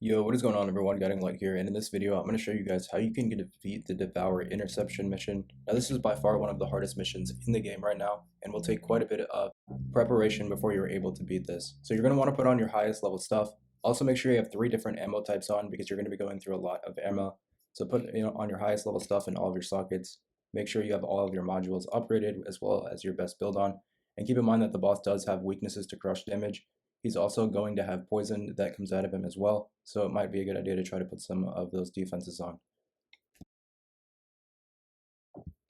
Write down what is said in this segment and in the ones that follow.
Yo, what is going on everyone? Guiding Light here, and in this video I'm going to show you guys how you can defeat the Devourer interception mission. Now this is by far one of the hardest missions in the game right now, and will take quite a bit of preparation before you're able to beat this. So you're going to want to put on your highest level stuff. Also make sure you have 3 different ammo types on because you're going to be going through a lot of ammo. So put on your highest level stuff in all of your sockets. Make sure you have all of your modules upgraded as well as your best build on. And keep in mind that the boss does have weaknesses to crush damage. He's also going to have poison that comes out of him as well, so it might be a good idea to try to put some of those defenses on.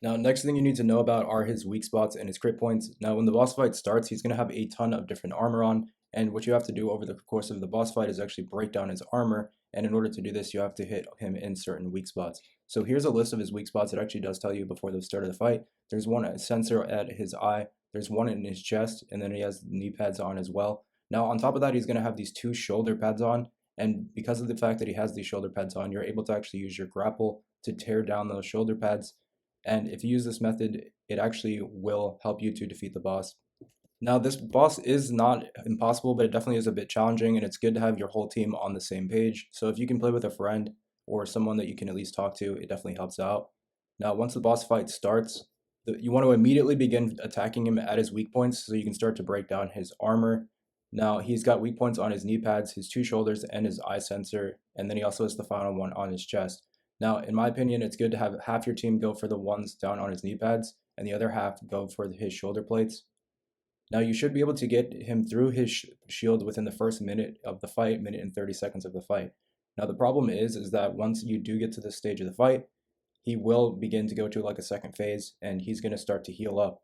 Now, next thing you need to know about are his weak spots and his crit points. Now, when the boss fight starts, he's going to have a ton of different armor on, and what you have to do over the course of the boss fight is actually break down his armor, and in order to do this, you have to hit him in certain weak spots. So here's a list of his weak spots. It actually does tell you before the start of the fight. There's one sensor at his eye, there's one in his chest, and then he has knee pads on as well. Now, on top of that, he's going to have these 2 shoulder pads on, and because of the fact that he has these shoulder pads on, you're able to actually use your grapple to tear down those shoulder pads, and if you use this method, it actually will help you to defeat the boss. Now, this boss is not impossible, but it definitely is a bit challenging, and it's good to have your whole team on the same page, so if you can play with a friend or someone that you can at least talk to, it definitely helps out. Now, once the boss fight starts, you want to immediately begin attacking him at his weak points so you can start to break down his armor. Now, he's got weak points on his knee pads, his 2 shoulders, and his eye sensor, and then he also has the final one on his chest. Now, in my opinion, it's good to have half your team go for the ones down on his knee pads, and the other half go for his shoulder plates. Now, you should be able to get him through his shield within the first minute of the fight, minute and 30 seconds of the fight. Now, the problem is that once you do get to this stage of the fight, he will begin to go to like a second phase, and he's going to start to heal up.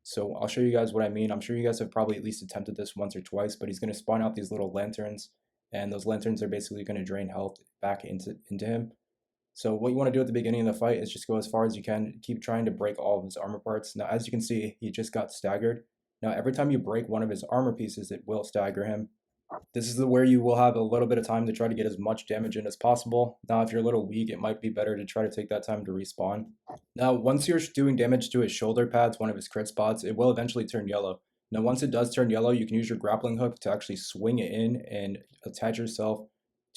So I'll show you guys what I mean. I'm sure you guys have probably at least attempted this once or twice, but he's going to spawn out these little lanterns, and those lanterns are basically going to drain health back into him. So what you want to do at the beginning of the fight is just go as far as you can, keep trying to break all of his armor parts. Now, as you can see, he just got staggered. Now, every time you break one of his armor pieces, it will stagger him. This is where you will have a little bit of time to try to get as much damage in as possible. Now, if you're a little weak, it might be better to try to take that time to respawn. Now, once you're doing damage to his shoulder pads, one of his crit spots, it will eventually turn yellow. Now, once it does turn yellow, you can use your grappling hook to actually swing it in and attach yourself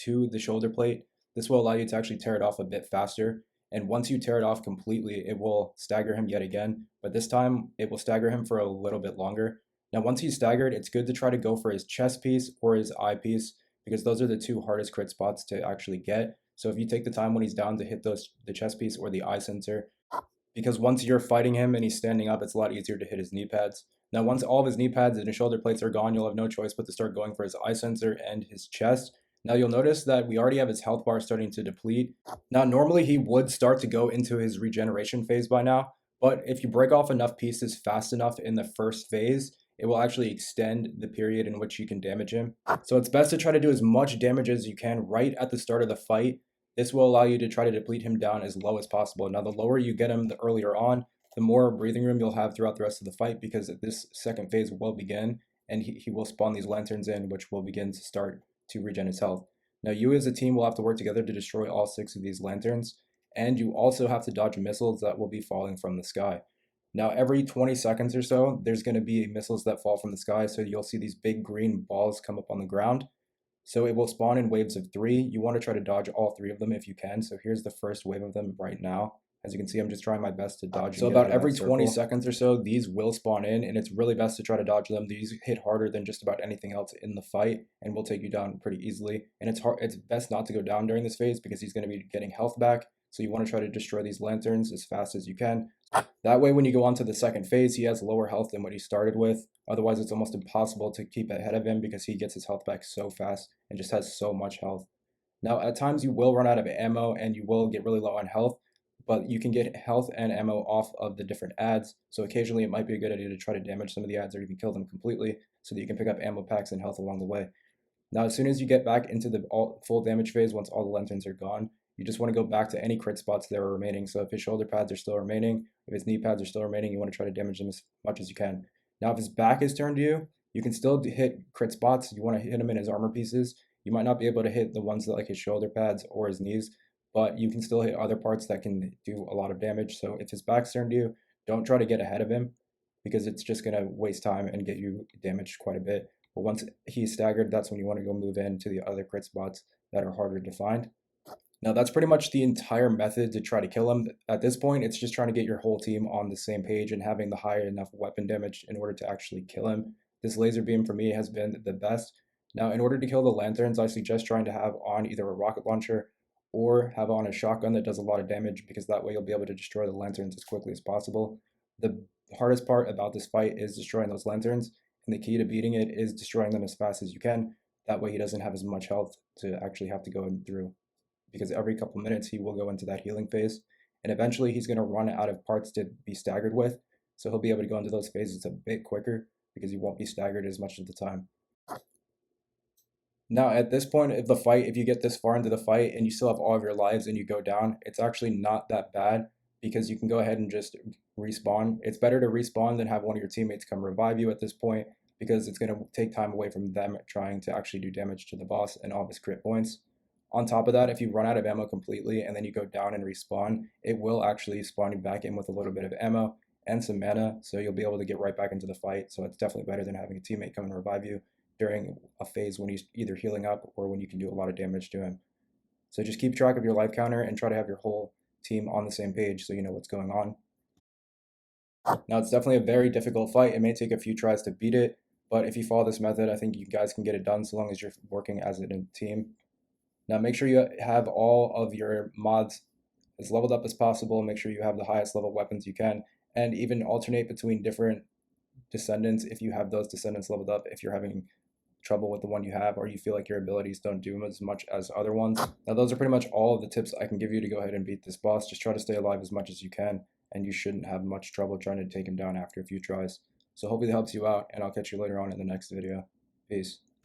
to the shoulder plate. This will allow you to actually tear it off a bit faster. And once you tear it off completely, it will stagger him yet again. But this time, it will stagger him for a little bit longer. Now, once he's staggered, it's good to try to go for his chest piece or his eye piece, because those are the 2 hardest crit spots to actually get. So if you take the time when he's down to hit the chest piece or the eye sensor, because once you're fighting him and he's standing up, it's a lot easier to hit his knee pads. Now, once all of his knee pads and his shoulder plates are gone, you'll have no choice but to start going for his eye sensor and his chest. Now, you'll notice that we already have his health bar starting to deplete. Now, normally he would start to go into his regeneration phase by now, but if you break off enough pieces fast enough in the first phase, it will actually extend the period in which you can damage him. So it's best to try to do as much damage as you can right at the start of the fight. This will allow you to try to deplete him down as low as possible. Now, the lower you get him, the earlier on, the more breathing room you'll have throughout the rest of the fight, because this second phase will begin, and he will spawn these lanterns in, which will begin to start to regen his health. Now, you as a team will have to work together to destroy all 6 of these lanterns, and you also have to dodge missiles that will be falling from the sky. Now, every 20 seconds or so, there's going to be missiles that fall from the sky, so you'll see these big green balls come up on the ground. So it will spawn in waves of 3. You want to try to dodge all 3 of them if you can. So here's the first wave of them right now. As you can see, I'm just trying my best to dodge. So about every 20 seconds or so, these will spawn in, and it's really best to try to dodge them. These hit harder than just about anything else in the fight, and will take you down pretty easily. And it's best not to go down during this phase, because he's going to be getting health back. So you want to try to destroy these lanterns as fast as you can. That way, when you go on to the second phase, he has lower health than what he started with. Otherwise, it's almost impossible to keep ahead of him, because he gets his health back so fast and just has so much health. Now, at times you will run out of ammo and you will get really low on health, but you can get health and ammo off of the different ads. So occasionally it might be a good idea to try to damage some of the ads or even kill them completely so that you can pick up ammo packs and health along the way. Now, as soon as you get back into the full damage phase, once all the lanterns are gone, you just want to go back to any crit spots that are remaining. So if his shoulder pads are still remaining, if his knee pads are still remaining, you want to try to damage them as much as you can. Now, if his back is turned to you, you can still hit crit spots. You want to hit him in his armor pieces. You might not be able to hit the ones that like his shoulder pads or his knees, but you can still hit other parts that can do a lot of damage. So if his back's turned to you, don't try to get ahead of him, because it's just going to waste time and get you damaged quite a bit. But once he's staggered, that's when you want to go move into the other crit spots that are harder to find. Now, that's pretty much the entire method to try to kill him. At this point, it's just trying to get your whole team on the same page and having the high enough weapon damage in order to actually kill him. This laser beam for me has been the best. Now, in order to kill the lanterns, I suggest trying to have on either a rocket launcher or have on a shotgun that does a lot of damage, because that way you'll be able to destroy the lanterns as quickly as possible. The hardest part about this fight is destroying those lanterns, and the key to beating it is destroying them as fast as you can. That way he doesn't have as much health to actually have to go in through, because every couple minutes he will go into that healing phase, and eventually he's going to run out of parts to be staggered with, so he'll be able to go into those phases a bit quicker because he won't be staggered as much of the time. Now, at this point of the fight, if you get this far into the fight and you still have all of your lives and you go down, it's actually not that bad, because you can go ahead and just respawn. It's better to respawn than have one of your teammates come revive you at this point, because it's going to take time away from them trying to actually do damage to the boss and all of his crit points. On top of that, if you run out of ammo completely and then you go down and respawn, it will actually spawn you back in with a little bit of ammo and some mana, so you'll be able to get right back into the fight. So it's definitely better than having a teammate come and revive you during a phase when he's either healing up or when you can do a lot of damage to him. So just keep track of your life counter and try to have your whole team on the same page so you know what's going on. Now, it's definitely a very difficult fight. It may take a few tries to beat it, but if you follow this method, I think you guys can get it done so long as you're working as a team. Now, make sure you have all of your mods as leveled up as possible. Make sure you have the highest level weapons you can, and even alternate between different descendants if you have those descendants leveled up, if you're having trouble with the one you have, or you feel like your abilities don't do as much as other ones. Now, those are pretty much all of the tips I can give you to go ahead and beat this boss. Just try to stay alive as much as you can, and you shouldn't have much trouble trying to take him down after a few tries. So hopefully that helps you out, and I'll catch you later on in the next video. Peace.